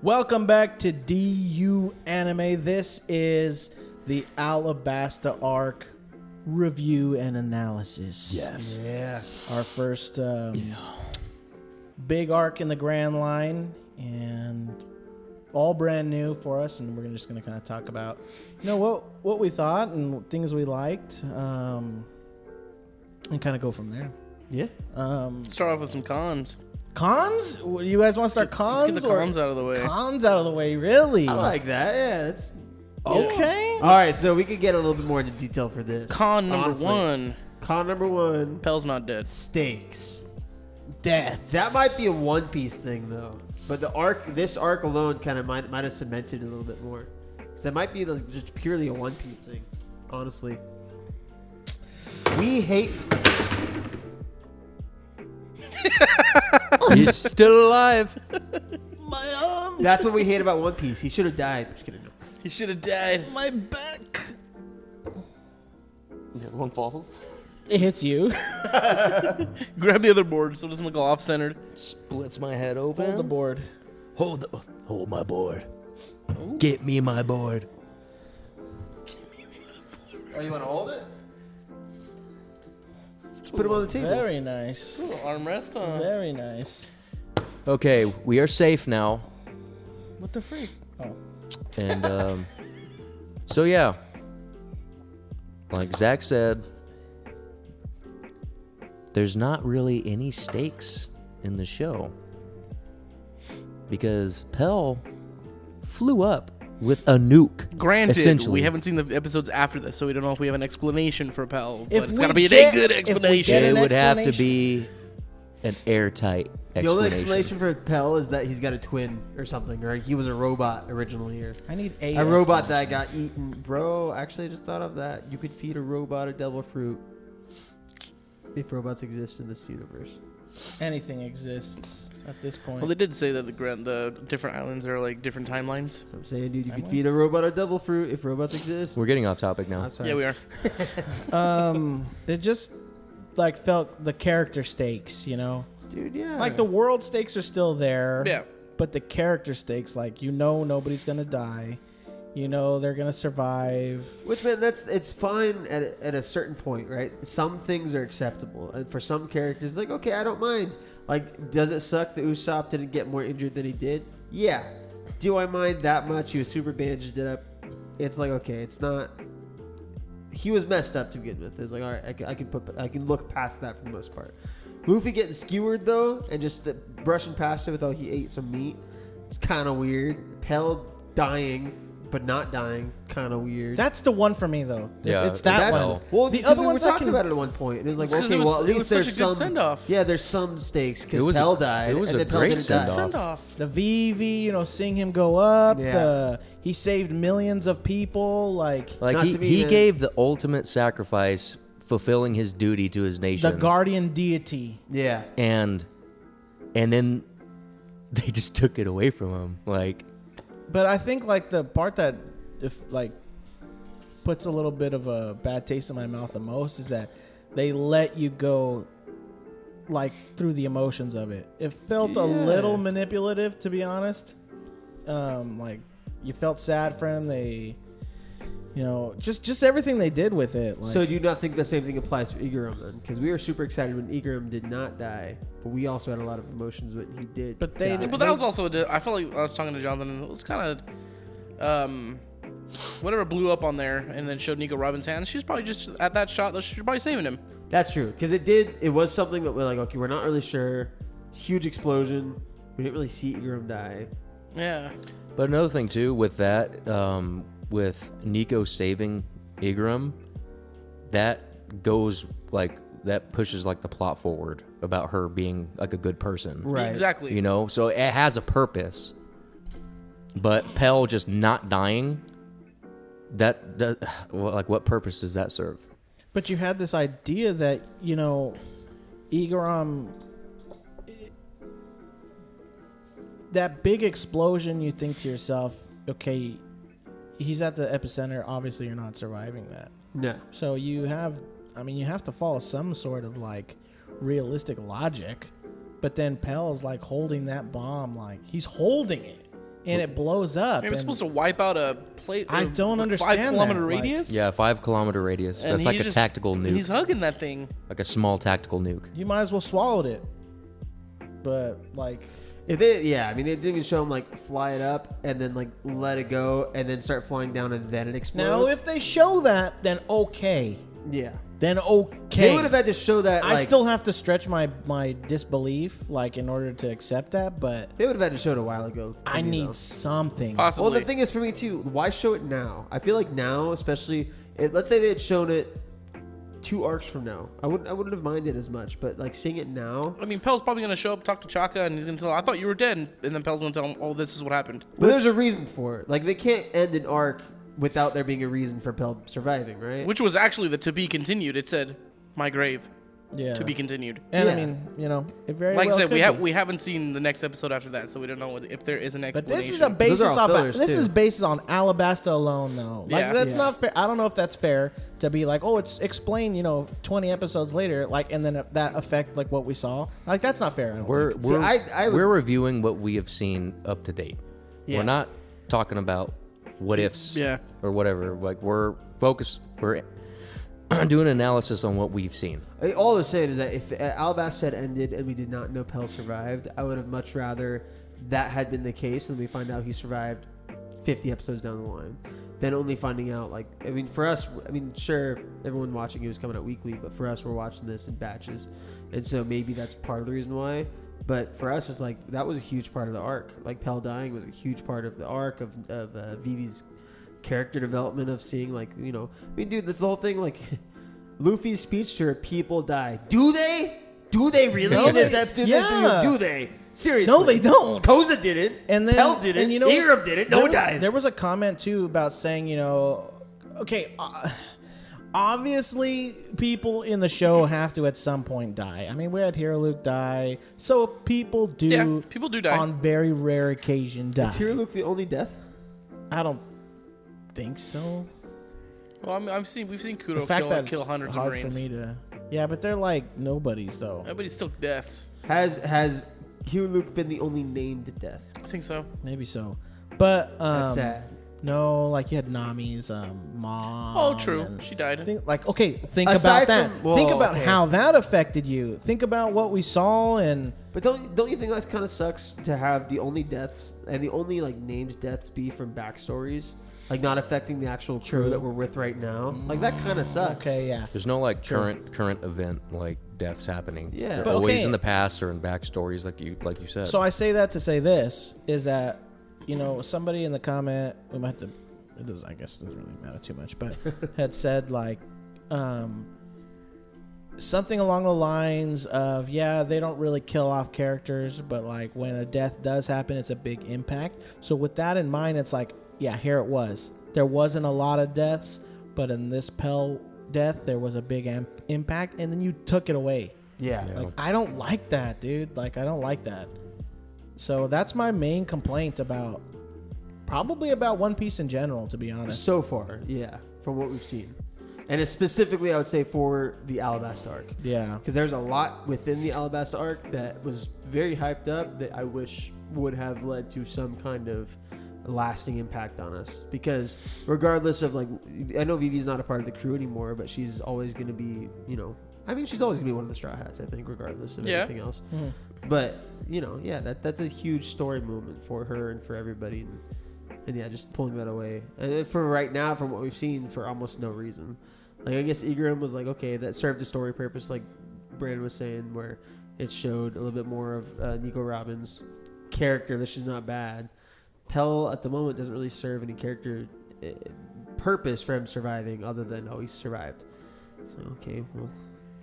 Welcome back to DU Anime. This is the Alabasta arc review and analysis. Yes. Yeah. Our first big arc in the Grand Line, and all brand new for us. And we're just going to kind of talk about, what we thought and things we liked, and kind of go from there. Yeah. Start off with some cons. Cons? You guys want to start cons? Let's get the cons out of the way. Cons out of the way, really? I like that. Yeah, that's okay. all right. So we could get a little bit more into detail for this. Con number Honestly. one. Con number one. Pell's not dead. Stakes. Death. That might be a One Piece thing though, but this arc alone, kind of might have cemented it a little bit more. So that might be just purely a One Piece thing. Honestly, we hate. He's still alive. My arm. That's what we hate about One Piece. He should have died. Just kidding. He should have died. My back. Yeah, one falls. It hits you. Grab the other board so it doesn't look all off-centered. Splits my head open. Hold the board. Hold my board. Ooh. Get me my board. Oh, you want to hold it? Just put him on the table. Very nice. Ooh, armrest, huh? Very nice. Okay, we are safe now. What the freak? Oh. And so yeah, like Zach said, there's not really any stakes in the show because Pell flew up with a nuke. Granted, we haven't seen the episodes after this, so we don't know if we have an explanation for Pell. But If it's we got to be a get- good if we explanation. get It an would have to explanation? be an airtight The only explanation. explanation for Pell is that he's got a twin or something, or he was a robot originally, or I need a robot that got eaten. Bro, actually, I just thought of that. You could feed a robot a devil fruit if robots exist in this universe. Anything exists at this point. Well, they did say that the different islands are like different timelines. So I'm saying, dude, you could feed a robot a devil fruit if robots exist. We're getting off topic now. I'm sorry. Yeah, we are. It just like felt the character stakes, Dude, yeah. Like the world stakes are still there. Yeah. But the character stakes, like nobody's gonna die. They're gonna survive. Which, man, it's fine at a certain point, right? Some things are acceptable, and for some characters, like, okay, I don't mind. Like, does it suck that Usopp didn't get more injured than he did? Yeah. Do I mind that much? He was super bandaged up. It's like, okay, it's not. He was messed up to begin with. It's like, all right, I can look past that for the most part. Luffy getting skewered though, and just brushing past it without he ate some meat, it's kind of weird. Pell dying. But not dying, kind of weird. That's the one for me, though. Yeah, It's that that's- one. Well, the other we ones were I talking can. about it at one point. And it was like, It's 'cause okay, it was- well, at it least was there's such a good some send-off. Yeah, there's some stakes It because was Pell a- died. it was and a then Pell great didn't die. send-off. Send off. The VV, seeing him go up. Yeah. He saved millions of people. Like Like Not he, to me, he man. gave the ultimate sacrifice, fulfilling his duty to his nation. the guardian deity. Yeah, and then they just took it away from him. Like, But I think like the part that puts a little bit of a bad taste in my mouth the most is that they let you go like through the emotions of it. It felt a Yeah. little manipulative, to be honest. Like you felt sad for him. They, just everything they did with it. Like, so do you not think the same thing applies for Igaram then? Because we were super excited when Igaram did not die, but we also had a lot of emotions when he did. But they- die. But that was also I felt like I was talking to Jonathan, and it was kind of whatever blew up on there and then showed Nico Robin's hand. She's probably just at that shot. She's probably saving him. That's true because it was something that we're like, okay, we're not really sure. Huge explosion. We didn't really see Igaram die. Yeah. but another thing too with that, with Nico saving Igaram, that goes like that pushes like the plot forward about her being like a good person, Right. Exactly. So it has a purpose. But Pell just not dying, what purpose does that serve? But you had this idea that, Igaram, that big explosion, you think to yourself, okay, he's at the epicenter. Obviously, you're not surviving that. No. So you have to follow some sort of like realistic logic. But then Pell's like holding that bomb, like he's holding it and it blows up. Maybe it's and supposed to wipe out a plate. I don't understand 5 kilometer that, like- radius. Yeah, 5 kilometer radius. And That's like he a just- tactical and nuke. He's hugging that thing. Like a small tactical nuke. You might as well swallowed it. But like, If they, yeah, I mean, they didn't even show him like fly it up and then like let it go and then start flying down and then it explodes. now if they show that, then okay. yeah, Then okay. they would have had to show that. I like, still have to stretch my disbelief, like, in order to accept that, but They would have had to show it a while ago. for I me, need though. something. Possibly. Well, the thing is for me too, why show it now? I feel like now, especially, let's say they had shown it 2 arcs from now, I wouldn't have minded as much. But like seeing it now, I mean, Pell's probably gonna show up, talk to Chaka, and he's gonna tell. I thought you were dead, and then Pell's gonna tell him, "Oh, this is what happened." but there's a reason for it. Like they can't end an arc without there being a reason for Pell surviving, right? Which was actually the to be continued. It said, "My grave, Yeah. to be continued." And I Yeah. mean, you know, it very Like well I said, could be. we haven't seen the next episode after that, so we don't know if there is an But explanation. this is a Those basis are all off. fillers, This too. is based on Alabasta alone, though. Like Yeah. that's Yeah. not fair. I don't know if that's fair to be like, oh, it's explained, 20 episodes later, like, and then that affect like what we saw. Like that's not fair. I don't We're think. See, we're I would- we're reviewing what we have seen up to date. Yeah. We're not talking about what ifs Yeah. or whatever. Like we're doing analysis on what we've seen. All I was saying is that if Alabasta had ended and we did not know Pell survived, I would have much rather that had been the case and we find out he survived 50 episodes down the line than only finding out, like, I mean, for us, I mean, sure, everyone watching it was coming out weekly, but for us, we're watching this in batches. And so maybe that's part of the reason why. But for us, it's like, that was a huge part of the arc. Like, Pell dying was a huge part of the arc of Vivi's character development, of seeing, like, I mean, dude, that's the whole thing. Like, Luffy's speech to her, people die. Do they? Do they really? No, in this they- episode? yeah. Do they? Seriously. No, they don't. Koza didn't. And then Pell didn't. and Ingram didn't. No one dies. There was a comment too about saying, okay, obviously people in the show have to at some point die. I mean, we had Hero Luke die, so people do. Yeah, people do die. on very rare occasion die. Is Hero Luke the only death? I don't think so. Well, I mean, we've seen Kudo The fact that kill it's hundreds of hard Marines. for me to. Yeah, but they're like nobodies though. Everybody's still deaths. Has Hero Luke been the only named death? I think so. Maybe so, but That's sad. no, like you had Nami's mom. Oh, true. and She died. Think think Aside about that. from- well, think about okay. how that affected you. Think about what we saw, and But don't you think that kind of sucks to have the only deaths and the only like named deaths be from backstories, like not affecting the actual crew True. that we're with right now? Like that kind of sucks. okay, yeah. There's no like Sure. current event like deaths happening. Yeah. They're But always okay. in the past or in backstories like you said. So I say that to say this is that somebody in the comment, we might have to. I guess it doesn't really matter too much, but had said like something along the lines of, they don't really kill off characters, but like when a death does happen, it's a big impact. So with that in mind, it's like, here it was. There wasn't a lot of deaths, but in this Pell death, there was a big impact, and then you took it away. Yeah. Yeah. Like, I don't like that, dude. Like, I don't like that. So that's my main complaint about One Piece in general, to be honest. So far, yeah, from what we've seen, and it's specifically, I would say, for the Alabasta arc, Yeah. because there's a lot within the Alabasta arc that was very hyped up that I wish would have led to some kind of lasting impact on us. Because regardless of, like, I know Vivi's not a part of the crew anymore, but she's always going to be, she's always going to be one of the Straw Hats, I think, regardless of anything else. Mhm. But that's a huge story moment for her and for everybody. And yeah, just pulling that away. And for right now, from what we've seen, for almost no reason. Like, I guess Ingram was like, okay, that served a story purpose, like Brandon was saying, where it showed a little bit more of Nico Robbins' character. This is not bad. Pell, at the moment, doesn't really serve any character purpose for him surviving other than, he survived. So, okay, well.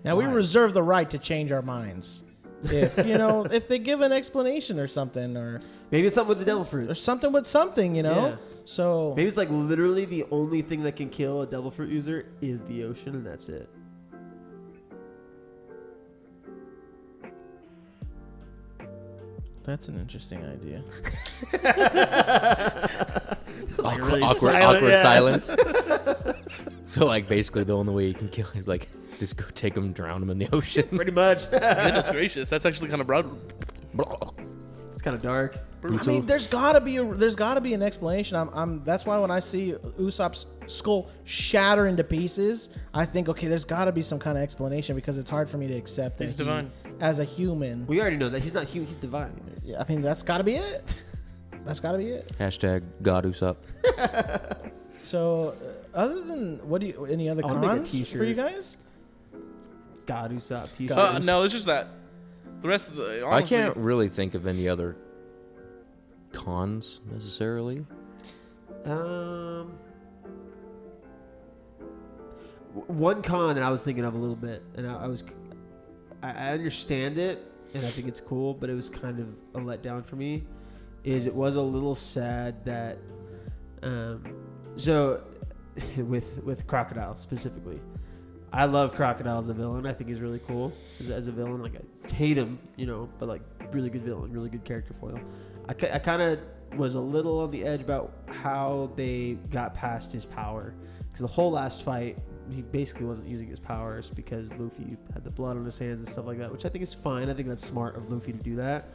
Now, we why? reserve the right to change our minds. If, if they give an explanation or something, or Maybe it's something with the devil fruit. something with something, Yeah. So, Maybe it's like literally the only thing that can kill a devil fruit user is the ocean, and that's it. that's an interesting idea. Like awkward, really awkward, silent, awkward yeah. silence. So like basically the only way you can kill is like just go take them, drown them in the ocean. Pretty much. Goodness gracious, that's actually kind of broad. It's kind of dark. brutal. I mean, there's gotta be an explanation. That's why when I see Usopp's skull shatter into pieces, I think, okay, there's gotta be some kind of explanation because it's hard for me to accept that He's divine. as a human. We already know that he's not human. He's divine. Yeah, I mean, that's gotta be it. That's gotta be it. Hashtag God Usopp. So, other than any other I'll make a cons t-shirt. for you guys? God Usopp t-shirt. No, it's just that. The rest of the I honestly, can't really think of any other cons necessarily. One con that I was thinking of a little bit, and I understand it, and I think it's cool, but it was kind of a letdown for me. Is it was a little sad that, so with Crocodile specifically, I love Crocodile as a villain. I think he's really cool as a villain. Like I hate him, but like really good villain, really good character foil. I kind of was a little on the edge about how they got past his power, because the whole last fight he basically wasn't using his powers because Luffy had the blood on his hands and stuff like that, which I think is fine. I think that's smart of Luffy to do that,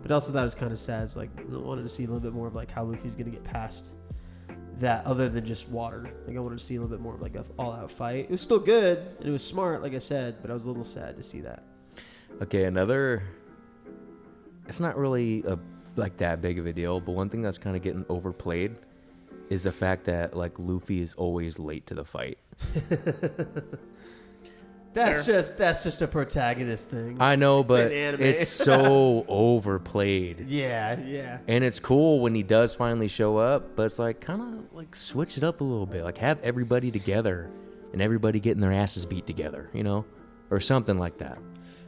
but also that was kind of sad. It's like I wanted to see a little bit more of like how Luffy's gonna get past that other than just water. Like I wanted to see a little bit more of like an all-out fight. It was still good and it was smart, like I said, but I was a little sad to see that. Okay, it's not really like that big of a deal, but one thing that's kind of getting overplayed is the fact that like Luffy is always late to the fight. That's just a protagonist thing. I know, but In anime. it's so overplayed. Yeah. And it's cool when he does finally show up, but it's like kind of like switch it up a little bit. Like have everybody together and everybody getting their asses beat together, or something like that.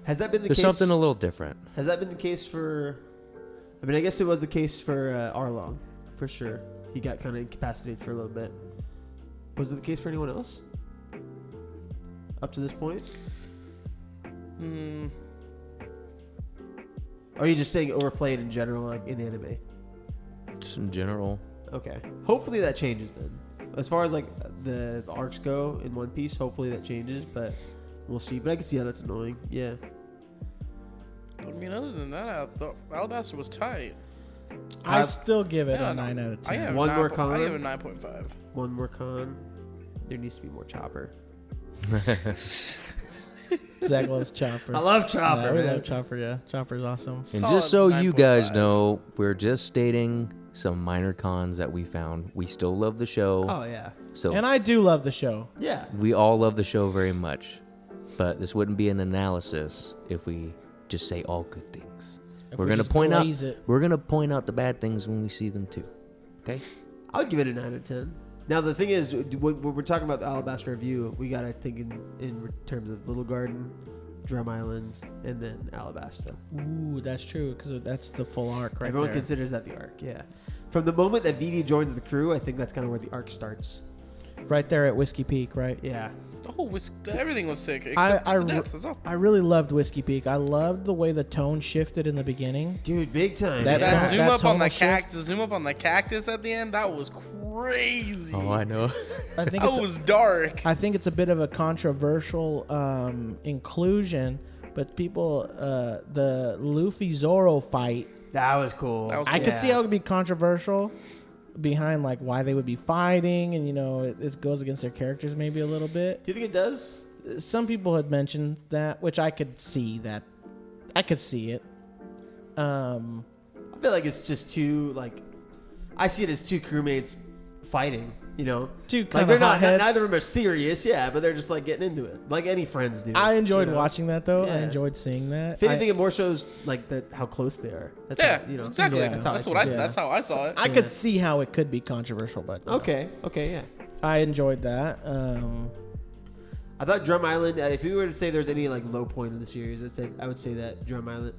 Has that been the There's case? something a little different. Has that been the case for? I mean, I guess it was the case for Arlong, for sure. He got kind of incapacitated for a little bit. Was it the case for anyone else? Up to this point? Or are you just saying overplayed in general, like in anime? Just in general. Okay. Hopefully that changes then. As far as like the arcs go in One Piece, hopefully that changes, but we'll see. But I can see how that's annoying. Yeah. But I mean, other than that, I thought Alabasta was tight. I still give it Yeah, a 9 out of 10. I have One a more 9 con? I give it a 9.5. One more con. There needs to be more Chopper. Zach loves Chopper. I love Chopper, Yeah, we man. love Chopper, yeah. Chopper's awesome. And Solid just so you 9.5. guys know, we're just stating some minor cons that we found. We still love the show. Oh, yeah. So And I do love the show. Yeah. we all love the show very much. But this wouldn't be an analysis if we just say all good things. If We're we gonna just point out glaze it. we're gonna point out the bad things when we see them too. Okay? I would give it a 9 out of 10. Now, the thing is, when we're talking about the Alabasta review, we got to think in terms of Little Garden, Drum Island, and then Alabasta. Ooh, that's true, because that's the full arc right Everyone there. considers that the arc, yeah. From the moment that Vivi joins the crew, I think that's kind of where the arc starts. Right there at Whiskey Peak, right? Yeah. The whole everything was sick except I the deaths. That's all. I really loved Whiskey Peak. I loved the way the tone shifted in the beginning. Dude, big time. That Yeah, tone- zoom that up on the tonal shift. cactus. Zoom up on the cactus at the end. That was crazy. Oh, I know. I think That was dark. I think it's a bit of a controversial inclusion, but people, the Luffy Zoro fight, That was cool. That was I cool. could see how it would be controversial behind like why they would be fighting, and it goes against their characters maybe a little bit. Do you think it does? Some people had mentioned that, which I could see that. I could see it. I feel like it's just two, like, I see it as two crewmates fighting, Two Like, kind they're of not, hotheads. neither of them are serious, yeah, but they're just, like, getting into it. Like any friends do. I enjoyed you know? watching that though. I Yeah. enjoyed seeing that. If anything, it more shows, like, how close they are. That's Yeah, how, exactly. Yeah. That's, how I what see I. it. Yeah. That's how I saw it. I Yeah. could see how it could be controversial, but Okay, yeah. I enjoyed that. I thought Drum Island. If you were to say there's any like low point in the series, I would say that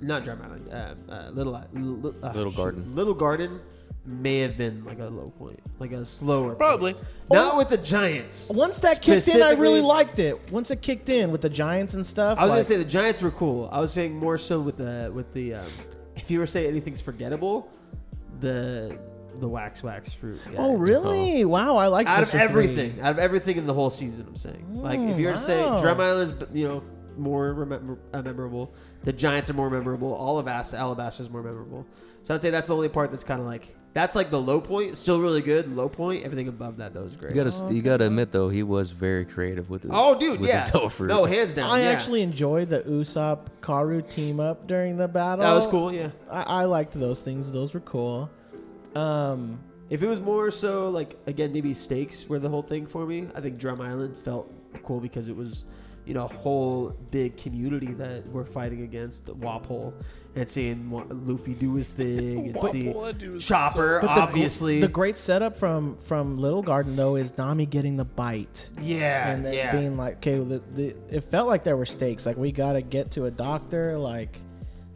not Drum Island, Little Garden. Little Garden may have been like a low point, like a slower. Probably. point. Not with the Giants. Once that kicked in, I really Specifically- liked it. Once it kicked in with the Giants and stuff. I was gonna like- say the Giants were cool. I was saying more so with the. If you were to say anything's forgettable, the wax fruit. Guy. Oh really? Wow, I like Out of Mr. everything, out of everything in the whole season, I'm saying. Like if you were to say wow. Drum Island's, more memorable, the Giants are more memorable. All of Alabasta is more memorable. So I'd say that's the only part that's kind of like that's like the low point. Still really good. Low point. Everything above that though is great. You gotta admit though, he was very creative with his. Oh, dude, with yeah. his devil fruit. No, hands down. I yeah. actually enjoyed the Usopp Karu team up during the battle. That was cool. Yeah. I liked those things. Those were cool. If it was more so like again maybe stakes were the whole thing for me. I think Drum Island felt cool because it was, you know, a whole big community that we're fighting against Wapole and seeing Luffy do his thing and see Chopper But obviously. the great setup from Little Garden though is Nami getting the bite. Yeah, And then yeah. being like, okay, it felt like there were stakes. Like we gotta get to a doctor. Like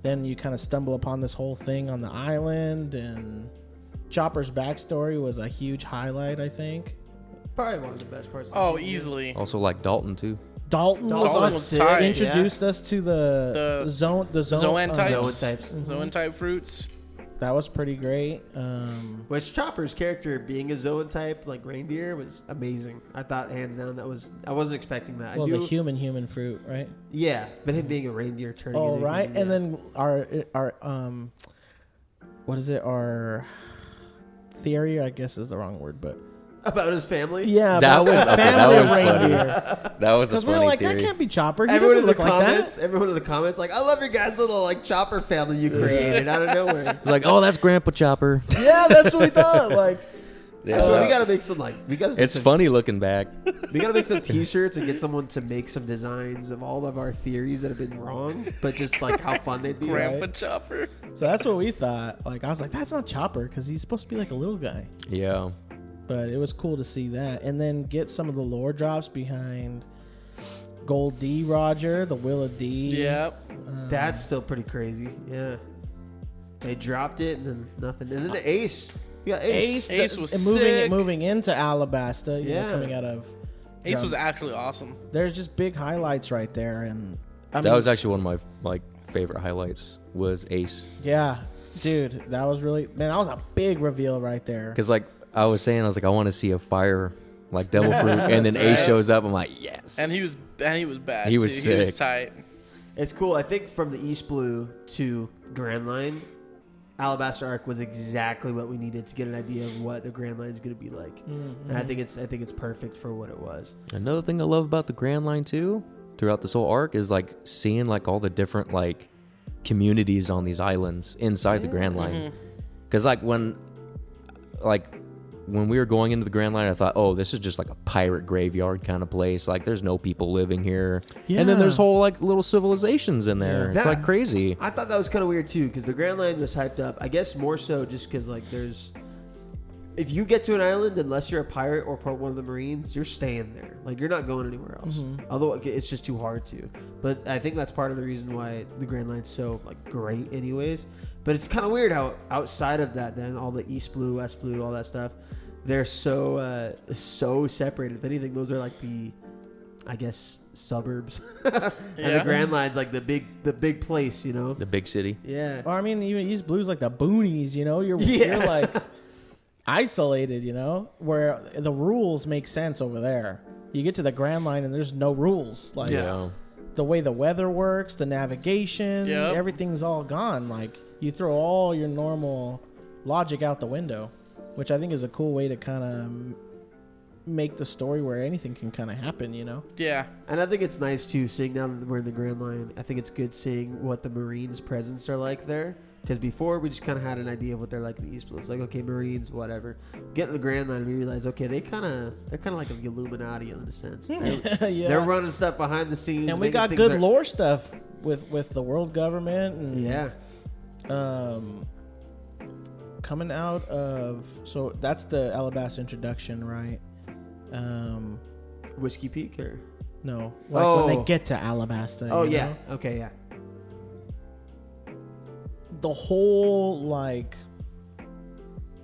then you kind of stumble upon this whole thing on the island, and Chopper's backstory was a huge highlight. I think Probably one of the best parts. of the Oh, season. easily. Also like Dalton too. Dalton was Dalton awesome. was sick, yeah. Introduced us to the zone Zoan types. Zoan types. Zoan type fruits. That was pretty great. Which Chopper's character being a Zoan type like reindeer was amazing. I thought hands down I wasn't expecting that. Well, I knew, the human fruit, right? yeah, but him being a reindeer turning. Oh, it right. into- And then our what is it? Our theory, I guess, is the wrong word, but about his family. yeah, That about was- the okay, family that of was funny. reindeer. That was a Because we were funny like, theory. that can't be Chopper. He Everyone doesn't in the look like comments, that. everyone in the comments, like, I love your guys' little like Chopper family you created out of nowhere. It's like, oh, that's Grandpa Chopper. Yeah, that's what we thought. Like, Yeah. So we gotta make some like It's funny looking back. We gotta make some T-shirts and get someone to make some designs of all of our theories that have been wrong, but just like how fun they'd be. Right. Grandpa Chopper. so that's what we thought. Like, I was like, that's not Chopper because he's supposed to be like a little guy. Yeah. But it was cool to see that, and then get some of the lore drops behind Gold D Roger, the Will of D. Yep. That's still pretty crazy. Yeah, they dropped it and then nothing, and then the Ace. Yeah, Ace. Ace was and sick. moving into Alabasta. You know, Yeah. coming out of Ace Drum. was actually awesome. There's just big highlights right there, and I That mean, was actually one of my like favorite highlights was Ace. yeah, dude, that was really that was a big reveal right there. Because like I was saying, I was like, I want to see a fire like devil fruit, and then That's Ace right. shows up. I'm like, yes. And he was bad. He was too. He was sick. tight. It's cool. I think from the East Blue to Grand Line, Alabasta arc was exactly what we needed to get an idea of what the Grand Line is going to be like, and I think it's perfect for what it was. Another thing I love about the Grand Line too, throughout this whole arc, is like seeing like all the different like communities on these islands inside the Grand Line. Because like when we were going into the Grand Line, I thought, oh, this is just like a pirate graveyard kind of place. Like there's no people living here. And then there's Yeah. whole like little civilizations in there. Yeah. It's like crazy. I thought that was kind of weird too, because the Grand Line was hyped up. I guess more so just because like if you get to an island, unless you're a pirate or one of the Marines, you're staying there. Like you're not going anywhere else. Although it's just too hard to. But I think that's part of the reason why the Grand Line's so like great, anyways. But it's kind of weird how outside of that, then all the East Blue, West Blue, all that stuff, they're so separated. If anything, those are like the, I guess, suburbs. And Yeah. the Grand Line's like the big place, you know. The big city. Yeah. Or I mean, even East Blue's like the boonies. You know, you're Yeah. like isolated. You know, where the rules make sense over there. You get to the Grand Line and there's no rules. Like Yeah. the way the weather works, the navigation, Yep. everything's all gone. Like you throw all your normal logic out the window, which I think is a cool way to kind of make the story where anything can kind of happen, you know? Yeah. And I think it's nice too, seeing now that we're in the Grand Line. I think it's good seeing what the Marines' presence are like there. Because before we just kind of had an idea of what they're like in the East Blue. It's like, okay, Marines, whatever. Get in the Grand Line and we realize, okay, they're kind of like the Illuminati in a sense. They're, Yeah. they're running stuff behind the scenes. And we making got things good that- lore stuff with the world government and Yeah. coming out of, so that's the Alabasta introduction, right? Whiskey Peak or? No, like when Oh. they get to Alabasta. Oh, you yeah. know? Okay, yeah. The whole like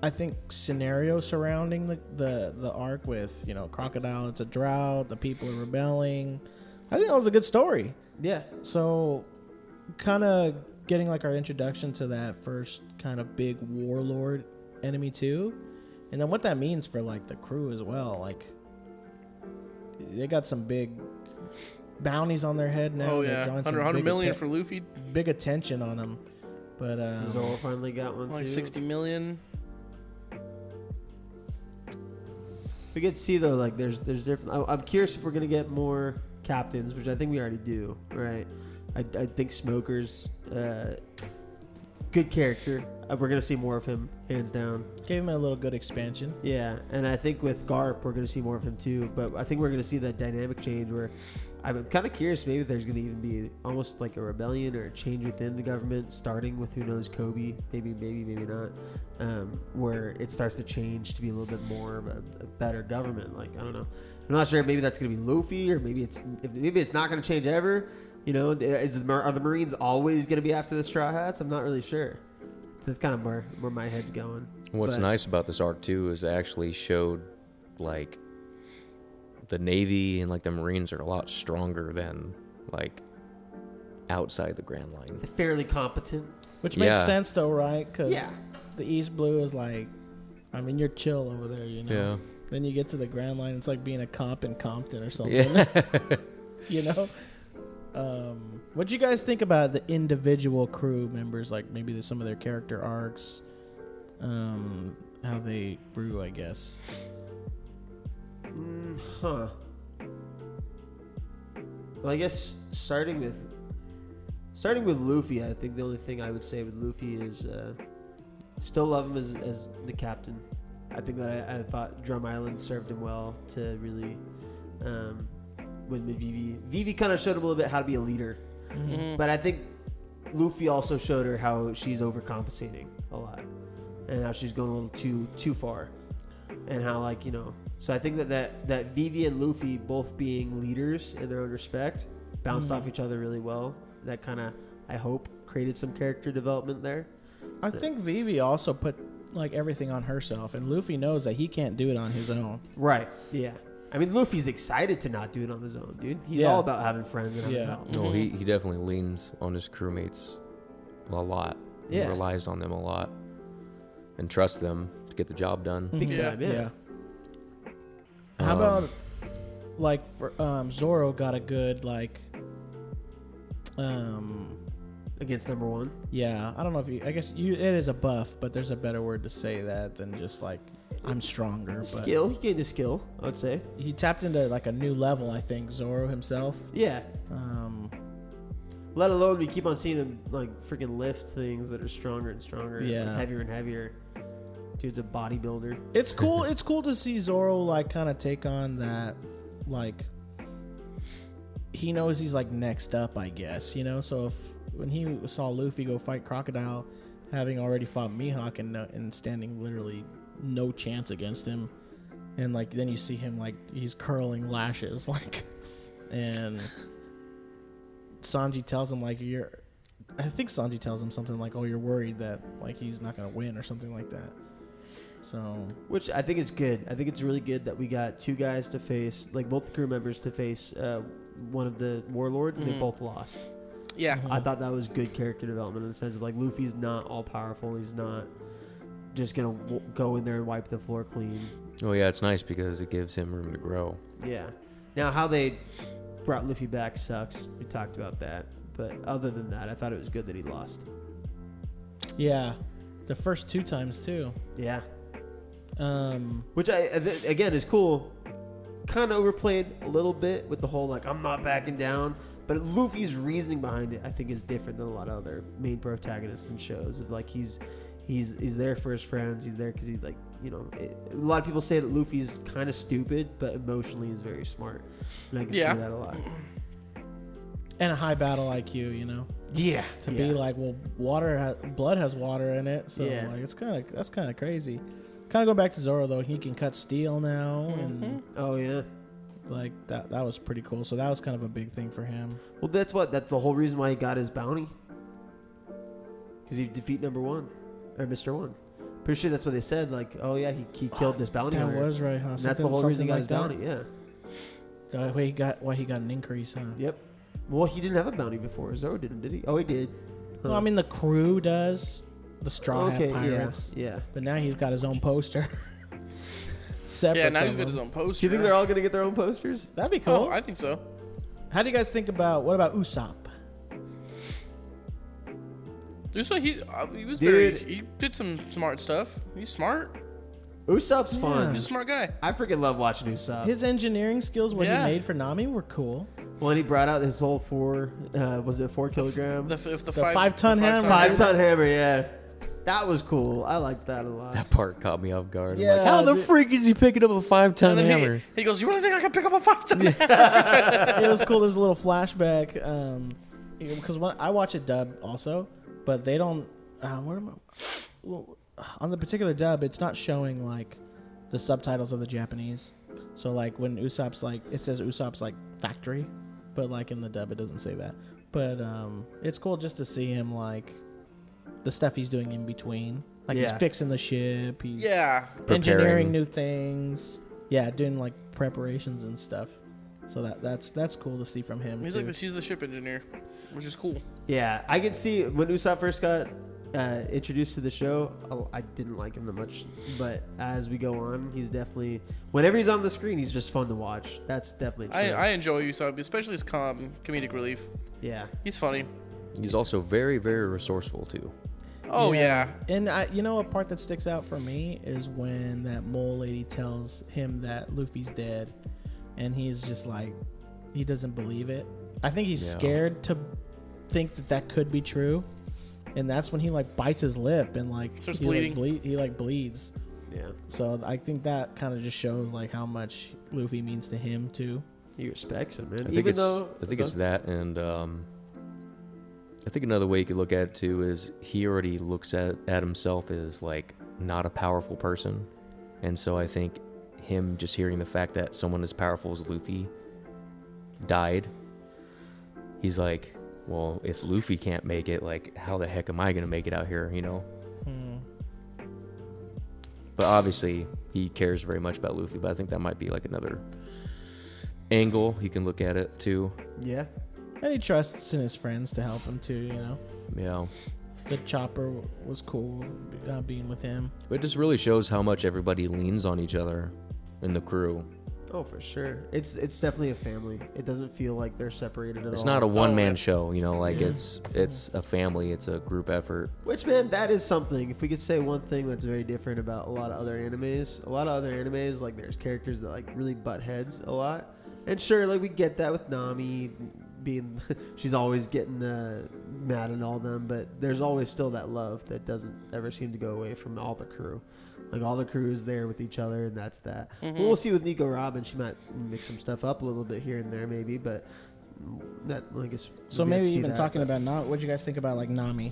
I think scenario surrounding the arc with, you know, Crocodile, it's a drought, the people are rebelling. I think that was a good story. Yeah. So kind of getting like our introduction to that first kind of big warlord enemy too. And then what that means for like the crew as well. Like they got some big bounties on their head now. Oh They're yeah. drawing some 100 big million atten- for Luffy. big attention on them. But Zoro finally got one Like too. 60 million. We get to see though, like there's different. I'm curious if we're gonna get more captains, which I think we already do, right? I think Smoker's good character. We're gonna see more of him, hands down. gave him a little good expansion. Yeah, and I think with Garp, we're gonna see more of him too. But I think we're gonna see that dynamic change where I'm kind of curious. Maybe there's gonna even be almost like a rebellion or a change within the government, starting with who knows Kobe, maybe not, where it starts to change to be a little bit more of a better government. Like I don't know. I'm not sure. Maybe that's gonna be Luffy, or maybe it's not gonna change ever. You know, are the Marines always gonna be after the Straw Hats? I'm not really sure. That's kind of where my head's going. What's But- nice about this arc too is it actually showed like the Navy and like the Marines are a lot stronger than like outside the Grand Line. Fairly competent. Which makes Yeah. sense though, right? Because Yeah. the East Blue is like, I mean, you're chill over there, you know. Yeah. Then you get to the Grand Line, it's like being a cop in Compton or something. Yeah. You know. What do you guys think about the individual crew members? Like maybe some of their character arcs, how they grew, I guess. Huh. Well, I guess starting with Luffy, I think the only thing I would say with Luffy is still love him as the captain. I think that I thought Drum Island served him well to really win with Vivi. Vivi kind of showed him a little bit how to be a leader, Mhm. but I think Luffy also showed her how she's overcompensating a lot, and how she's going a little too far, and how like you know. So I think that Vivi and Luffy both being leaders in their own respect bounced off each other really well. That kind of I hope created some character development there. I think Vivi also put like everything on herself, and Luffy knows that he can't do it on his own. Right. Yeah. I mean, Luffy's excited to not do it on his own, dude. He's Yeah. all about having friends and having Yeah. help. No, he definitely leans on his crewmates a lot. Yeah. He relies on them a lot and trusts them to get the job done. Big Mhm. time, yeah. How about like for Zoro got a good like Against number one. yeah, I don't know if you I guess it is a buff, but there's a better word to say that than just like I'm stronger. But Skill. He gained a skill, I would say. he tapped into like a new level, I think, Zoro himself. Yeah. Um Let alone we keep on seeing him like freaking lift things that are stronger and stronger. And, Yeah. like, heavier and heavier. Dude's a bodybuilder. It's cool. It's cool to see Zoro like kind of take on that, like he knows he's like next up, I guess. You know, so if when he saw Luffy go fight Crocodile, having already fought Mihawk and standing literally no chance against him, and like then you see him like he's curling lashes like, and Sanji tells him like I think Sanji tells him something like, "Oh, you're worried that like he's not gonna win" or something like that. So Which I think is good. I think it's really good that we got two guys to face, like both the crew members to face one of the warlords, and they both lost. Yeah. I thought that was good character development in the sense of like Luffy's not all powerful. He's not just gonna go in there and wipe the floor clean. Oh yeah, it's nice because it gives him room to grow. Yeah. Now how they brought Luffy back sucks. We talked about that, but other than that, I thought it was good that he lost. yeah, the first two times too. Yeah. Um, Which again is cool. Kind of overplayed a little bit with the whole like I'm not backing down, but Luffy's reasoning behind it I think is different than a lot of other main protagonists in shows. Of like he's there for his friends. He's there because he's like a lot of people say that Luffy's kind of stupid, but emotionally he's very smart, and I can see that a lot. and a high battle IQ, you know, Yeah. to be like, well, blood has water in it, so Yeah. like that's kind of crazy. Kind of go back to Zoro though. He can cut steel now, and Oh yeah. like that was pretty cool. So that was kind of a big thing for him. Well, that's the whole reason why he got his bounty. Because he defeat number one or Mr. One. Pretty sure that's what they said. Like, oh yeah, he killed this bounty That hunter. was right, huh? And that's the whole reason he got his bounty. Yeah. The way he got an increase, huh? Yep. Well, he didn't have a bounty before. Zoro didn't, did he? Oh, he did. Well, I mean, the crew does. The Straw Hat Pirates. Yeah. But now he's got his own poster. Separate Yeah, now from he's got him. his own poster. Do you think they're all gonna get their own posters? That'd be cool. Oh, I think so. How do you guys think about what about Usopp? Usopp, he was Dude. he did some smart stuff. He's smart. Usopp's fun. He's a smart guy. I freaking love watching Usopp. His engineering skills, what Yeah. he made for Nami, were cool. When he brought out his whole 4 kilogram? The 5-ton hammer. 5-ton hammer, yeah. That was cool. I liked that a lot. That part caught me off guard. I'm Yeah, like, how the dude. freak is he picking up a 5-ton And then hammer? he goes, "You really think I can pick up a 5-ton hammer?" It was cool. There's a little flashback because when I watch it dub also, but they don't. Well, on the particular dub, it's not showing like the subtitles of the Japanese. So like when Usopp's like, it says Usopp's like factory, but like in the dub it doesn't say that. But it's cool just to see him like the stuff he's doing in between. Like he's Yeah. fixing the ship. He's Yeah. engineering Preparing. new things. Yeah, doing like preparations and stuff. So that's cool to see from him. He's too. like he's the ship engineer, which is cool. Yeah, I can see when Usopp first got introduced to the show, I didn't like him that much. But as we go on, he's definitely, whenever he's on the screen, he's just fun to watch. That's definitely true. I enjoy Usopp, especially his comedic relief. Yeah. He's funny. He's also very, very resourceful too. Oh yeah. And you know, a part that sticks out for me is when that mole lady tells him that Luffy's dead, and he's just like, he doesn't believe it. I think he's Yeah. scared to think that could be true, and that's when he like bites his lip and like Starts he, bleeding. Like, he like bleeds. Yeah. So I think that kind of just shows like how much Luffy means to him too. He respects him, man. I think it's that, and I think another way you could look at it too is he already looks at himself as like not a powerful person, and so I think him just hearing the fact that someone as powerful as Luffy died, he's like, well, if Luffy can't make it, like how the heck am I gonna make it out here, you know? But obviously he cares very much about Luffy, but I think that might be like another angle you can look at it too. Yeah. And he trusts in his friends to help him too. You know, Yeah. the Chopper was cool being with him. But it just really shows how much everybody leans on each other in the crew. Oh, for sure. It's definitely a family. It doesn't feel like they're separated at It's all. not a one-man yeah. show, you know, like it's a family, it's a group effort. Which, man, that is something. If we could say one thing that's very different about a lot of other animes, like there's characters that like really butt heads a lot. And sure, like we get that with Nami being, she's always getting mad at all them, but there's always still that love that doesn't ever seem to go away from all the crew. Like all the crew is there with each other, and that's that. Mm-hmm. We'll see with Nico Robin. She might mix some stuff up a little bit here and there, maybe, but that I guess. So we maybe see even that, talking but- about Nami, what do you guys think about like Nami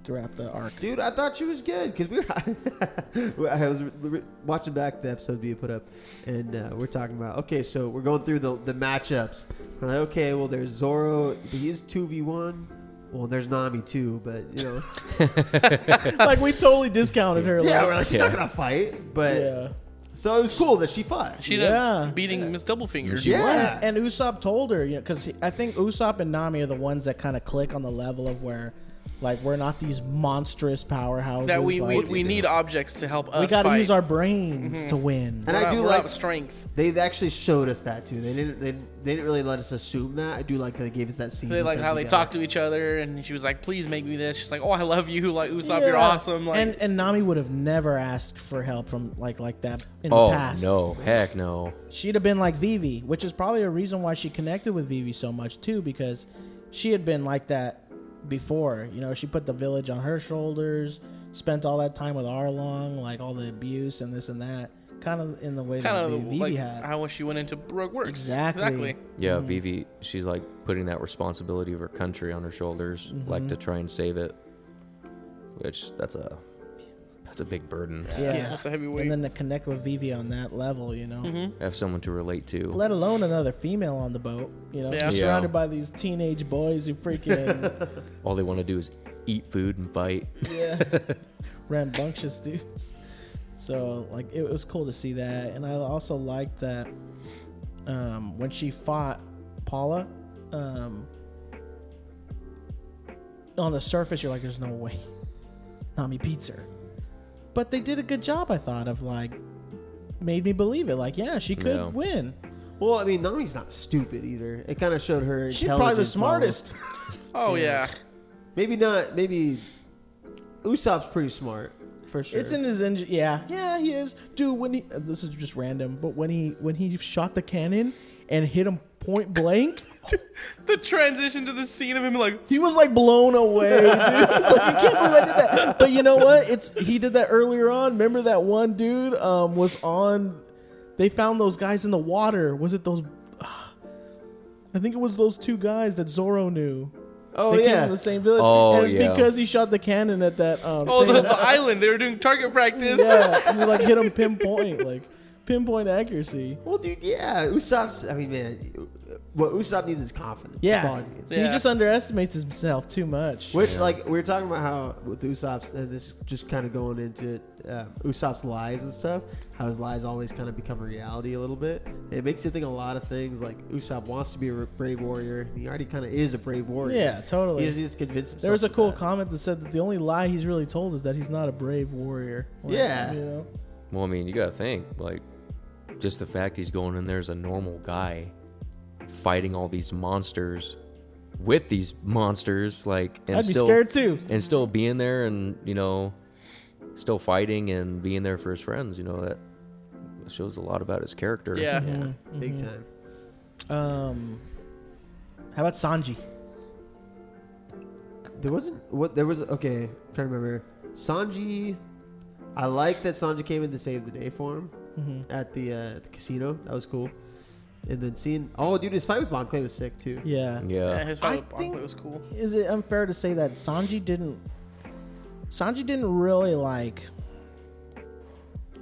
throughout the arc? Dude, I thought she was good because we were. I was watching back the episode being put up, and we're talking about okay, so we're going through the matchups. We're like, okay, well, there's Zoro, but he's 2v1. Well, there's Nami too, but you know, Like we totally discounted her. yeah, like, we're like she's not gonna fight, but yeah. so it was cool that she fought. She ended Yeah. up beating Miss Doublefinger. Yeah. And Usopp told her, you know, because I think Usopp and Nami are the ones that kind of click on the level of where, like, we're not these monstrous powerhouses. That we like, need objects to help us we got to fight. use our brains to win. And I do we're like out strength. they actually showed us that too. They didn't really let us assume that. I do like that they gave us that scene. They with like them how they together. talk to each other, and she was like, "Please make me this." She's like, "Oh, I love you, like Usopp, you're Yeah. awesome." Like, and Nami would have never asked for help from like that in Oh, the past. no. Heck no. She'd have been like Vivi, which is probably a reason why she connected with Vivi so much too, because she had been like that before. You know, she put the village on her shoulders, spent all that time with Arlong, like all the abuse and this and that, kind of in the way kind that of Vivi like had. how she went into Rogue Works. Exactly. Yeah, Vivi, she's like putting that responsibility of her country on her shoulders, like to try and save it. Which that's a big burden. Yeah. That's a heavy weight. And then to connect with Vivi on that level, you know, Have someone to relate to. let alone another female on the boat, you know, Yeah. you're Yeah. surrounded by these teenage boys who freaking, All they want to do is eat food and fight. yeah, rambunctious dudes. So like it was cool to see that, and I also liked that when she fought Paula, on the surface you're like, there's no way Nami beats her, but they did a good job, I thought, of like made me believe it. Like, yeah, she could Yeah. win. Well, I mean, Nami's not stupid either. It kind of showed her. She's probably the intelligence level. smartest. oh yeah. Maybe not. Maybe Usopp's pretty smart, for sure. It's in his engine. Yeah, he is, dude. When he this is just random, but when he shot the cannon and hit him point blank, The transition to the scene of him like, he was like blown away, dude. He's like, you can't believe I did that. But you know what? He did that earlier on. Remember that one dude was on. They found those guys in the water. Was it those? I think it was those two guys that Zoro knew. Oh, they came yeah. from the same village. Oh, and it's yeah. because he shot the cannon at that oh, thing. the island. They were doing target practice. Yeah, and he like hit him pinpoint accuracy. Well, dude, yeah. Usopp's, I mean, man, what Usopp needs is confidence. Yeah. That's all he needs. Yeah. He just underestimates himself too much. Which, like, we were talking about how with Usopp's, and this is just kind of going into it, Usopp's lies and stuff, how his lies always kind of become a reality a little bit. It makes you think a lot of things, like Usopp wants to be a brave warrior. He already kind of is a brave warrior. Yeah, totally. He just needs to convince himself. There was a of cool that. comment that said that the only lie he's really told is that he's not a brave warrior. Like, Yeah. You know? Well, I mean, you gotta think like just the fact he's going in there as a normal guy, fighting all these monsters with these monsters, like, and I'd be still scared too. and still being there, and still fighting and being there for his friends. That shows a lot about his character. Yeah. Yeah, Mhm, big mhm. time. How about Sanji? Okay, I'm trying to remember. Sanji, I like that Sanji came in to save the day for him at the casino. That was cool. And then dude, his fight with Bon Clay was sick too. Yeah. Yeah, Yeah. his I fight with think- Bonkley was cool. Is it unfair to say that Sanji didn't really like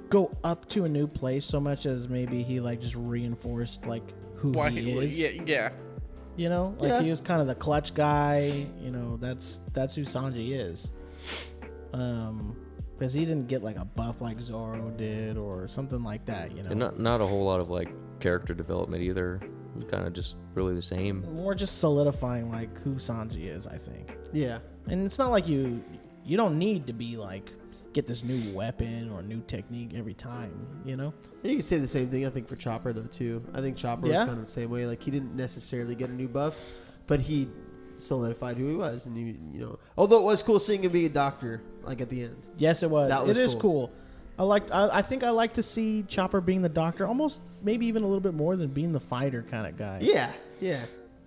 go up to a new place so much as maybe he like just reinforced like who Why he is. Yeah. Like Yeah. he was kind of the clutch guy. That's who Sanji is. Because he didn't get like a buff like Zoro did or something like that. And not a whole lot of like character development either. It was kind of just really the same. More just solidifying like who Sanji is, I think. Yeah. And it's not like you don't need to be like get this new weapon or new technique every time, You can say the same thing, I think, for Chopper, though, too. I think Chopper Yeah? was kind of the same way. Like, he didn't necessarily get a new buff, but he solidified who he was. And, although it was cool seeing him be a doctor, like, at the end. Yes, it was. That was It is cool. cool. I think I like to see Chopper being the doctor, almost maybe even a little bit more than being the fighter kind of guy. Yeah, yeah.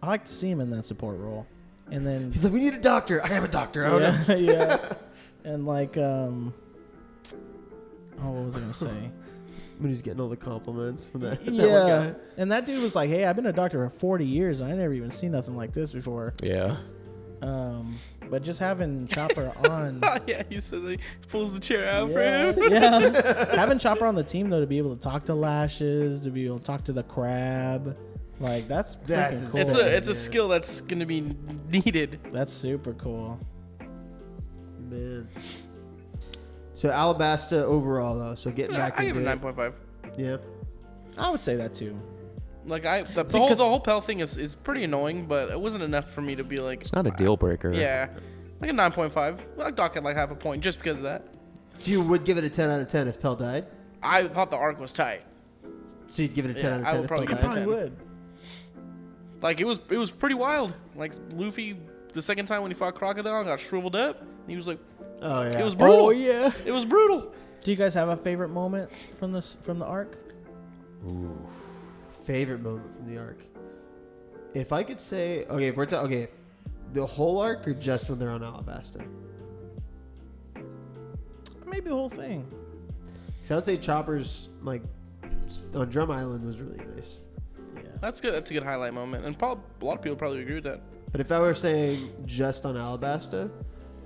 I like to see him in that support role. And then He's like, we need a doctor. I am a doctor. I don't know. yeah. And like what was I gonna say? When he's getting all the compliments from that, that one Yeah. guy. And that dude was like, "Hey, I've been a doctor for 40 years and I never even seen nothing like this before." Yeah. But just having Chopper on Yeah, he says he pulls the chair out for yeah, him. yeah. Having Chopper on the team though, to be able to talk to Lashes, to be able to talk to the crab, like that's That's freaking cool. It's a Yeah. skill that's gonna be needed. That's super cool. Man. So Alabasta overall, though. So getting back I give it into a it. 9.5. Yeah. I would say that too. Like the Because- whole Pell thing is pretty annoying, but it wasn't enough for me to be like. It's not a deal breaker. Yeah, like a 9.5. I'd dock it like half a point just because of that. So you would give it a 10 out of 10 if Pell died? I thought the arc was tight. So you'd give it a 10 Yeah, out of I 10 would if probably Pell give it died? a 10. Would. Like it was pretty wild. Like Luffy, the second time when he fought Crocodile, got shriveled up. He was like, Oh, yeah. it was brutal. Oh yeah. It was brutal. Do you guys have a favorite moment from the arc? Favorite moment from the arc? If I could say... Okay, if we're okay, the whole arc or just when they're on Alabasta? Maybe the whole thing. Because I would say Chopper's, like, on Drum Island was really nice. Yeah. That's good. That's a good highlight moment, and a lot of people probably agree with that. But if I were saying just on Alabasta,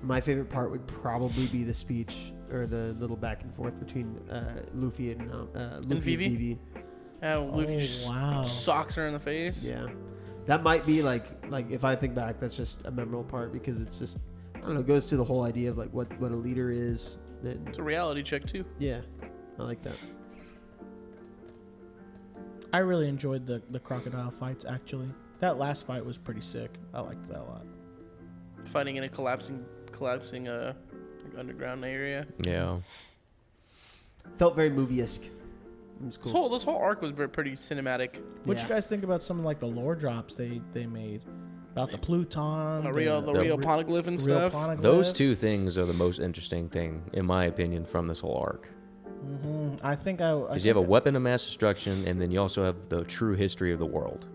my favorite part would probably be the speech or the little back and forth between Luffy and Vivi? Luffy Oh, just wow. socks her in the face. Yeah, that might be like if I think back, that's just a memorable part because it's just I don't know, it goes to the whole idea of like what a leader is. And It's a reality check too. yeah, I like that. I really enjoyed the crocodile fights. Actually, that last fight was pretty sick. I liked that a lot. Fighting in a collapsing underground area. Yeah. Felt very movie-esque. It was cool. This whole arc was pretty cinematic. What Yeah. you guys think about some of like the lore drops they made? about the Pluton, The real poneglyph and stuff. poneglyph. Those two things are the most interesting thing, in my opinion, from this whole arc. I think Because you have a weapon of mass destruction, and then you also have the true history of the world.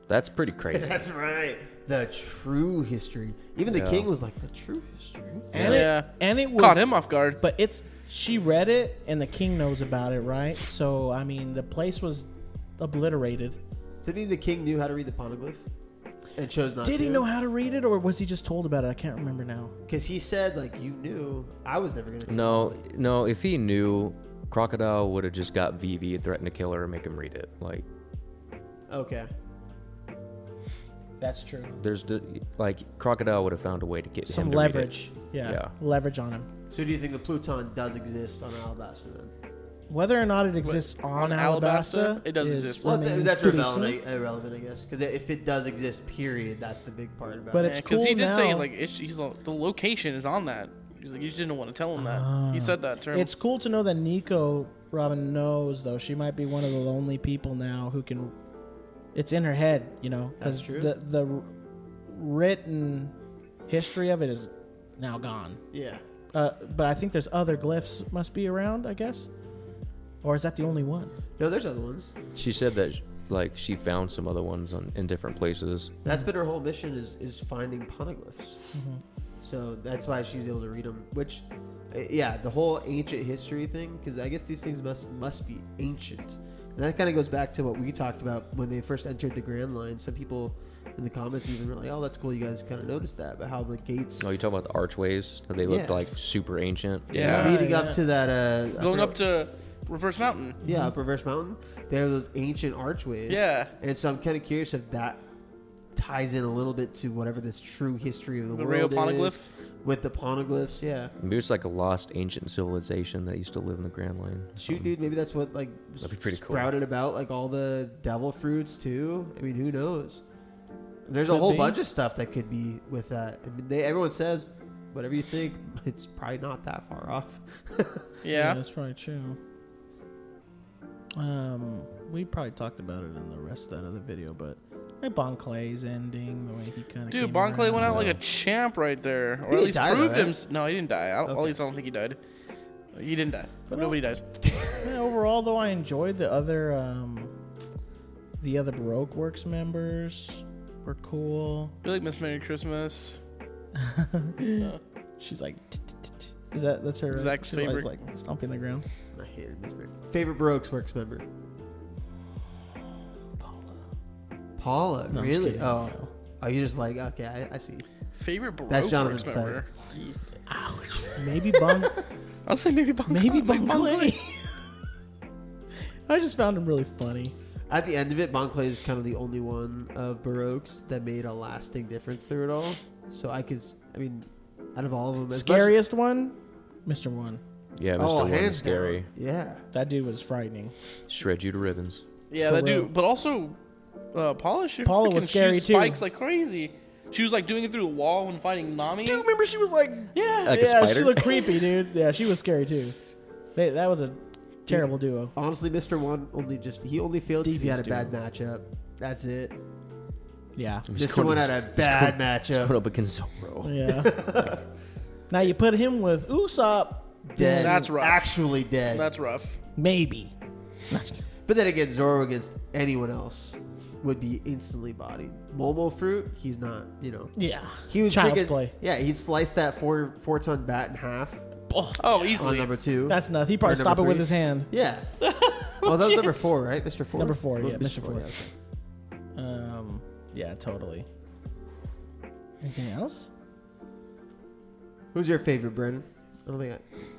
That's pretty crazy. That's right. The true history. Even the king was like, the true history. And it was, Caught him off guard. But she read it, and the king knows about it, right? So I mean, the place was obliterated. Does that mean the king knew how to read the poneglyph and chose not to? Did he know how to read it, or was he just told about it? I can't remember now. Because he said, like, you knew. I was never going to. No. If he knew, Crocodile would have just got Vivi and threatened to kill her and make him read it. Like, okay. That's true. Crocodile would have found a way to get Some him to leverage. read it. Yeah, leverage on him. So do you think the Pluton does exist on Alabasta then? Whether or not it exists on Alabasta, it does exist. Well, remains that's to be irrelevant, I guess. Because if it does exist, period, that's the big part about But it. it's Because cool he did say now. like the location is on that. He's like, you just didn't want to tell him that. He said that to him. It's cool to know that Nico Robin knows, though. She might be one of the lonely people now who can. It's in her head, you know. That's true. The written history of it is now gone. Yeah. But I think there's other glyphs must be around, I guess. Or is that the only one? No, there's other ones. She said that she found some other ones in different places. That's been her whole mission is finding poneglyphs. Mm-hmm. So that's why she's able to read them. Which, yeah, the whole ancient history thing, because I guess these things must be ancient. And that kind of goes back to what we talked about when they first entered the Grand Line. Some people in the comments even were like, "Oh, that's cool. You guys kind of noticed that." But how the gates Oh, you talk about the archways? How they looked like super ancient. Yeah. leading up to that, Going up to Reverse Mountain. yeah, up Reverse Mountain, they have those ancient archways. Yeah. And so I'm kind of curious if that ties in a little bit to whatever this true history of the real world poneglyph. is with the poneglyphs. Yeah. Maybe it's like a lost ancient civilization that used to live in the Grand Line. Shoot, dude, maybe that's what like That'd be pretty cool. sprouted about like all the devil fruits too. I mean, who knows? There's a Could whole be. bunch of stuff that could be with that. I mean, everyone says whatever you think, it's probably not that far off. Yeah. That's probably true. We probably talked about it in the rest of the video, but like Bon Clay's ending, the way he kind of Dude, Bon Clay went out like a champ right there, or at he least died, proved though, him. right? No, he didn't die. At Okay. least I don't think he died. He didn't die. But Nobody dies. Yeah, overall, though, I enjoyed the other Baroque Works members. Were cool. You like Miss Merry Christmas? She's like, "T-t-t-t." That's her. Zach's she's always favorite. like stomping the ground. I hated Miss Mary. Favorite Baroque's Works member? Paula, No, I'm just really? kidding. Oh, No. oh, you just like okay, I see. Favorite Baroque That's Jonathan's Works member? Maybe Bon. I'll say maybe Bon. Maybe Bon Bon Clay. Clay. I just found him really funny. At the end of it, Bon Clay is kind of the only one of Baroques that made a lasting difference through it all. So I mean, out of all of them, as much- Scariest one, Mr. One. Yeah, Mr. Oh, One hands is scary. down. Yeah. That dude was frightening. Shred you to ribbons. Yeah, For that real. dude. But also, Paula. Paula was scary, shoots too. Spikes like crazy. She was like doing it through the wall when fighting Nami. Dude, remember she was like, Yeah. Like a yeah, spider? she looked creepy, dude. Yeah, she was scary too. That was a terrible duo. Honestly, Mr. One he only failed because he had a Devious bad matchup. That's it. Yeah. He's Mr. going- One had a he's bad going matchup. up against Zoro. Yeah. Now you put him with Usopp, Dead. That's rough. Actually dead. That's rough. maybe. But then again, Zoro against anyone else would be instantly bodied. Momo Fruit, he's not, Yeah. He would Child's friggin- play. Yeah, he'd slice that four-ton bat in half Oh, on easily. number 2. That's nuts. He probably Or number stopped it with 3. his hand. Yeah. Oh, that was number 4, right? Mr. 4? Number 4, yeah, Oh, Mr. 4. yeah, okay. Yeah, totally. Anything else? Who's your favorite, Brennan? I don't think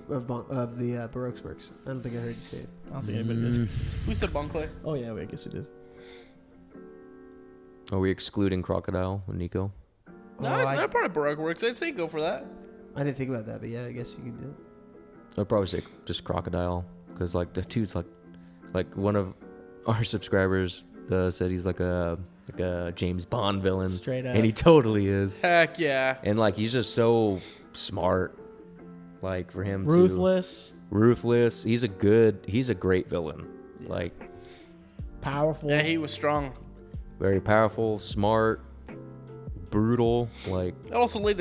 of the Baroque's Works. I don't think I heard you say it. I don't think anybody did. We said Bon Clay. Oh yeah, I guess we did. Are we excluding Crocodile and Nico? No, they're part of Baroque Works. I'd say go for that. I didn't think about that, but yeah, I guess you can do it. I'd probably say just Crocodile, because like the dude's like one of our subscribers said he's like a James Bond villain, Straight up. and he totally is. Heck yeah. And like he's just so smart, like for him Ruthless, ruthless. He's a great villain. Like powerful. Yeah, he was strong. very powerful, smart, brutal. Like, It also laid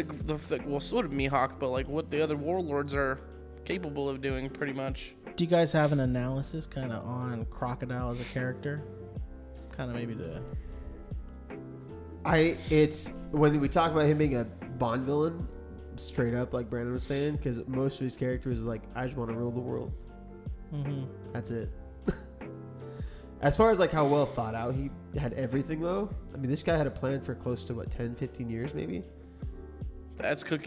well, sort of Mihawk, but like what the other warlords are capable of doing, pretty much. Do you guys have an analysis kind of on Crocodile as a character? Kind of maybe It's when we talk about him being a Bond villain, straight up, like Brandon was saying, because most of his characters is like, I just want to rule the world. Mm-hmm. That's it. As far as like how well thought out he had everything though, I mean, this guy had a plan for close to 10, 15 years maybe.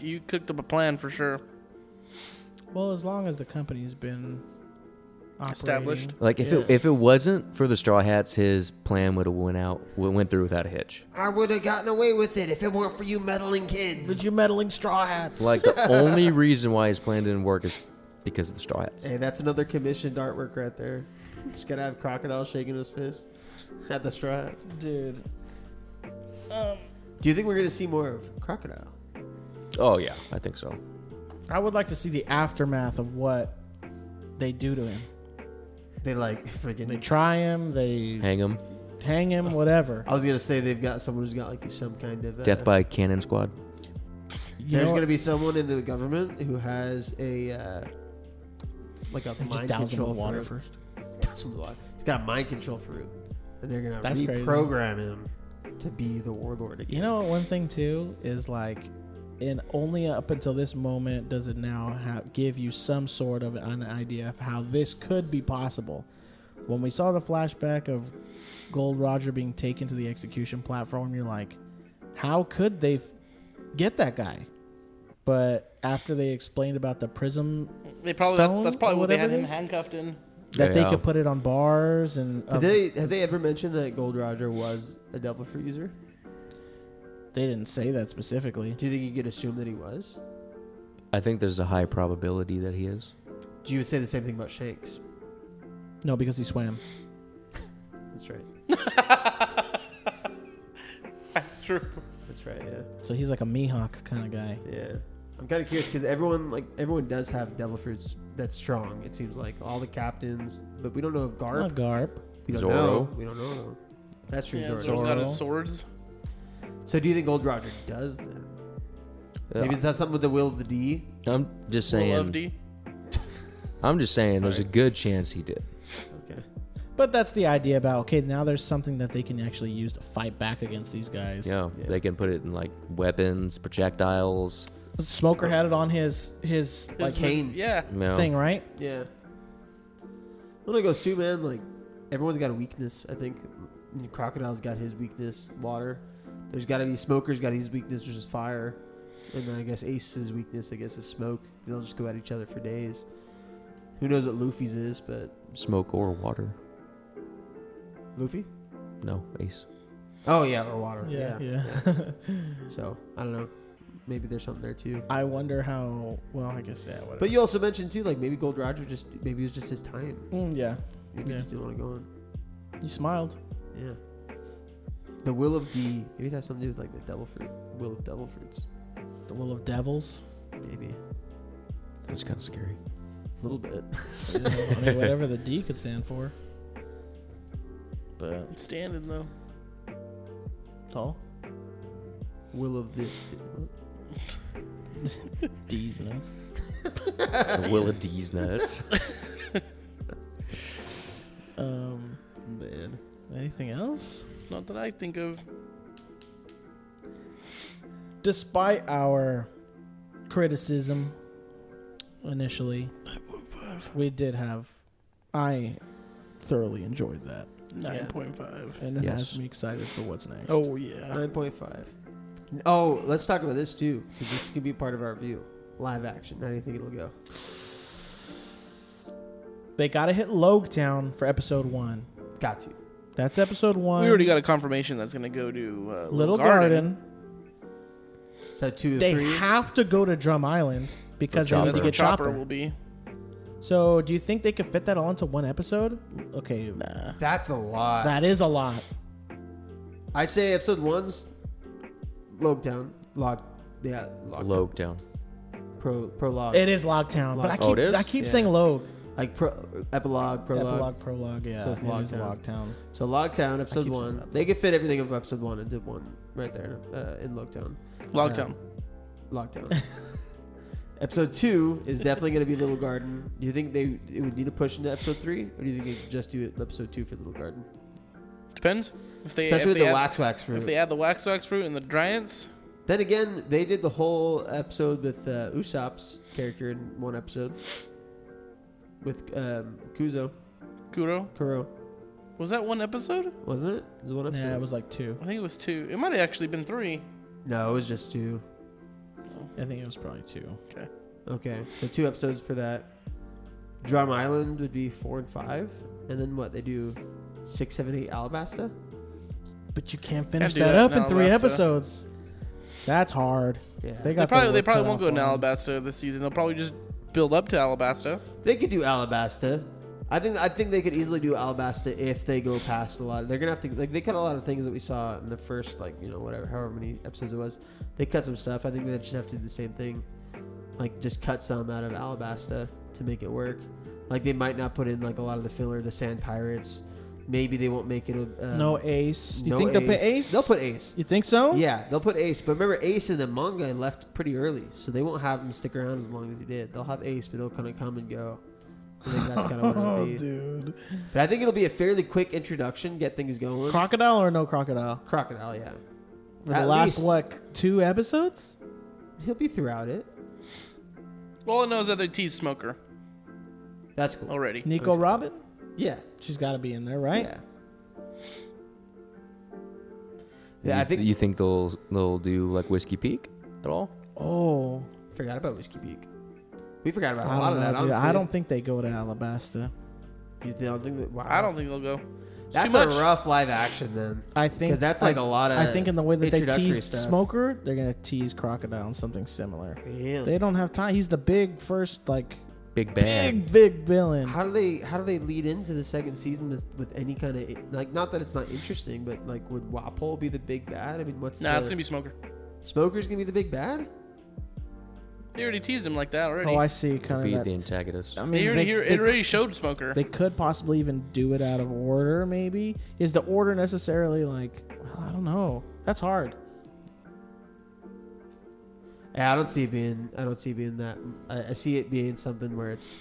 You cooked up a plan for sure. Well, as long as the company's been operating. Established. like if it wasn't for the Straw Hats, his plan would have went through without a hitch. I would have gotten away with it if it weren't for you meddling kids. Did you meddling straw hats? Like, the only reason why his plan didn't work is because of the Straw Hats. Hey, that's another commissioned artwork right there. Just gotta have Crocodile shaking his fist at the Straw Hats. Dude. Do you think we're gonna see more of Crocodile? Oh yeah, I think so. I would like to see the aftermath of what they do to him. They like freaking. They try him, they Hang him. hang him, whatever. I was gonna say they've got someone who's got like some kind of Death by Cannon Squad. There's gonna be someone in the government who has a like a Just mind douse him control with water for first. Douse him with water. He's got a mind control fruit, and they're gonna That's crazy. reprogram him to be the warlord again. You know, one thing too is like, in only up until this moment does it now give you some sort of an idea of how this could be possible. When we saw the flashback of Gold Roger being taken to the execution platform, you're like, how could they get that guy? But after they explained about the prism, They probably Stone that's probably or what they had whatever it him is? handcuffed in. that they Yeah. could put it on bars and Have they ever mentioned that Gold Roger was a Devil Fruit user? they didn't say that specifically. Do you think you could assume that he was? I think there's a high probability that he is. Do you say the same thing about Shanks? No, because he swam. That's right. That's true. That's right. Yeah. So he's like a Mihawk kind of guy. Yeah. I'm kind of curious because everyone does have Devil Fruits that's strong. It seems like all the captains, but we don't know if Garp. Not Garp. We don't Zorro. know. We don't know. Though. That's true. Yeah, Zorro. Zorro's got his Zorro. swords. So do you think Gold Roger does then? Maybe it's not something with the will of the D. I'm just Will saying. of D. I'm just saying. There's a Sorry. good chance he did. Okay. But that's the idea about, okay, now there's something that they can actually use to fight back against these guys. Yeah, Yeah. they can put it in like weapons, projectiles. Smoker had it on his like cane. Yeah. You know. thing, right? Yeah. Well, it goes too, man. Like everyone's got a weakness. I think Crocodile's got his weakness, water. There's got to be Smoker's got his weakness, which is fire, and then I guess Ace's weakness, I guess, is smoke. They'll just go at each other for days. Who knows what Luffy's is, but Smoke or water. Luffy? No, Ace. Oh yeah, or water. Yeah. So I don't know. Maybe there's something there too. I wonder how. Well, I guess yeah. Whatever. But you also mentioned too, like maybe Gold Roger maybe it was just his time. Yeah. Maybe Yeah. he just didn't want to go on. You smiled. Yeah. The will of D. Maybe it has something to do with like the devil fruit. Will of devil fruits. The will of devils. Maybe That's kind of scary. a little bit. I mean, whatever the D could stand for. But It's standing though. tall. Will of this. D's nuts. The Will of D's nuts. Man. Anything else? Not that I think of. Despite our criticism initially, 9.5. we did have. I thoroughly enjoyed that, 9.5. and it Yes. has me excited for what's next. Oh yeah. 9.5. Oh, let's talk about this too, because this could be part of our review. Live action. How do you think it'll go? They got to hit Logtown for episode 1. Got to. That's episode 1. We already got a confirmation that's gonna go to Little Garden. So 2 to They 3. have to go to Drum Island because they need That's to where get Chopper Chopper. will be. So, do you think they could fit that all into one episode? Okay, Nah. That's a lot. that is a lot. I say episode 1's Logtown. Logue down. Prologue. It is Logtown, but Oh, it is? I keep Yeah. saying Log. Like epilogue, prologue. Prologue, yeah. So it's it is Logtown. Logtown. So Logtown, episode keep saying 1. that. They could fit everything of episode 1 into one right there in Logtown. Logtown. Lockdown. Episode 2 is definitely going to be Little Garden. Do you think it would need to push into episode 3, or do you think they could just do it episode 2 for Little Garden? Depends. Especially with the wax fruit. If they add the wax fruit and the giants. Then again, they did the whole episode with Usopp's character in one episode with Kuro. Was that one episode? Wasn't it? It was one episode. Yeah, it was like 2. I think it was 2. It might have actually been 3. No, it was just 2. I think it was probably 2. Okay, so 2 episodes for that. Drum Island would be 4 and 5, and then what? They do 6, 7, 8 Alabasta. But you can't finish do that that up in in 3 Alabasta. That's That's hard. Yeah, They They got probably their work cut won't out go to for 'em. Alabasta this season. They'll probably just build up to Alabasta. they could do Alabasta. I think they could easily do Alabasta if they go past a lot. They're gonna have to they cut a lot of things that we saw in the first however many episodes it was. They cut some stuff. I think they just have to do the same thing, like just cut some out of Alabasta to make it work. Like they might not put in like a lot of the filler, the Sand Pirates. Maybe they won't make it a No Ace. You no think they'll put Ace? They'll put Ace. You think so? Yeah, they'll put Ace. But remember, Ace in the manga left pretty early, so they won't have him stick around as long as he did. They'll have Ace, but he'll kind of come and go. I think that's kind of what it'll be. Dude. But I think it'll be a fairly quick introduction, get things going. Crocodile or no crocodile? Crocodile, yeah. For the At last, least. 2 episodes? He'll be throughout it. All I know is that they teased Smoker That's cool. already. Nico Robin? Yeah. She's got to be in there, right? Yeah. Yeah, I think. You think they'll do like Whiskey Peak at all? Oh. Forgot about Whiskey Peak. We forgot about I a lot don't of that, know, dude. honestly. I don't think they go to Alabasta. You don't think that? Wow. I don't think they'll go. It's That's too a much. rough live action then. I think Because that's like a lot of. I think in the way that they introductory teased stuff. Smoker, they're gonna tease Crocodile and something similar. Really? They don't have time. He's the big first, Big bad. big villain. How do they lead into the second season with any kind of like? Not that it's not interesting, but like, would Wapole be the big bad? I mean, what's Nah, it's gonna be Smoker. Smoker's gonna be the big bad? They already teased him like that already. Oh, I see. Kind Be of the that. antagonist. I They mean, already, it already showed Smoker. they could possibly even do it out of order. Maybe is the order necessarily like? Well, I don't know. That's hard. Yeah, I don't see it being that. I see it being something where it's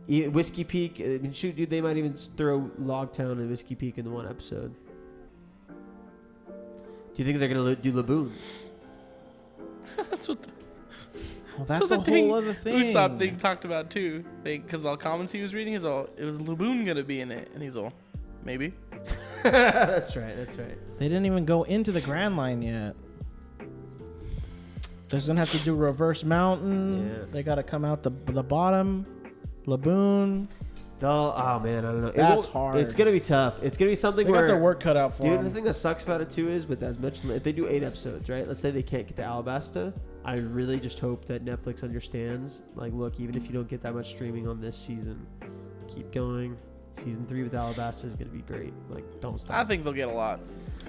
Whiskey Peak. I mean, shoot, dude, they might even throw Logtown and Whiskey Peak into one episode. Do you think they're gonna do Laboon? That's what. Well, So that's the a thing, whole other thing. Usopp thing talked about too. Because all comments he was reading is all it was Laboon gonna be in it, and he's all maybe. That's right. They didn't even go into the Grand Line yet. They're gonna have to do Reverse Mountain. Yeah. They got to come out the bottom. Laboon. Oh man, I don't know. That's hard. It's gonna be tough. It's gonna be something They where got their work cut out for Dude, them. the thing that sucks about it too is with as much if they do 8 episodes, right? Let's say they can't get to Alabasta. I really just hope that Netflix understands. Like, look, even if you don't get that much streaming on this season, keep going. Season 3 with Alabasta is gonna be great. Like, don't stop. I think they'll get a lot.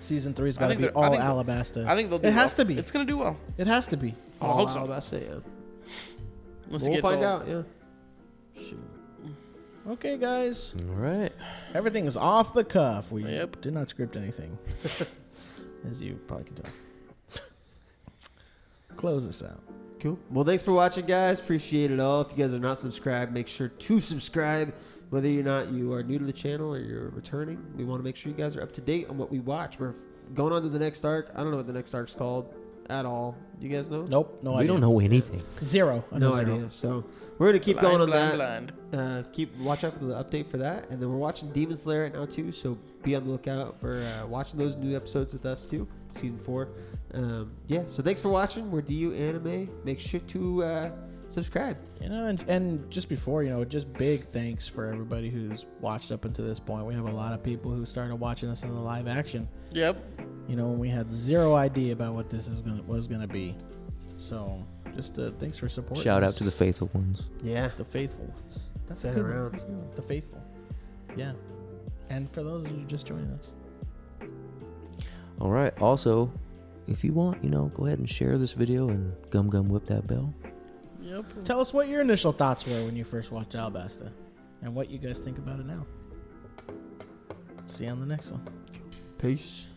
Season 3's I got to think be they're- I all think- Alabasta. I think they'll do It has well. to be. It's gonna do well. It has to be. I all hope so. Alabasta, yeah. Unless it We'll gets find all- out. Yeah. Shoot. Okay, guys. All right. Everything is off the cuff. We Yep. did not script anything, as you probably can tell. Close this out. Cool. Well, thanks for watching, guys. Appreciate it all. If you guys are not subscribed, make sure to subscribe. Whether or not you are new to the channel or you're returning, we want to make sure you guys are up to date on what we watch. We're going on to the next arc. I don't know what the next arc's called at all. Do you guys know? Nope. No We idea. don't know anything. Zero. I know No zero. idea. So we're gonna keep going on that. Blind. Watch out for the update for that, and then we're watching Demon Slayer right now too. So be on the lookout for watching those new episodes with us too, season 4. Yeah. So thanks for watching. We're DU Anime. Make sure to subscribe. You know, and just before, just big thanks for everybody who's watched up until this point. We have a lot of people who started watching us in the live action. Yep. We had zero idea about what this was gonna be. So just thanks for supporting. Shout out us. to the faithful ones. Yeah. The faithful ones. That's a Send good around. one. The faithful. Yeah. And for those of you just joining us. All right. Also, if you want, go ahead and share this video and gum whip that bell. Yep. Tell us what your initial thoughts were when you first watched Alabasta. and what you guys think about it now. See you on the next one. Peace.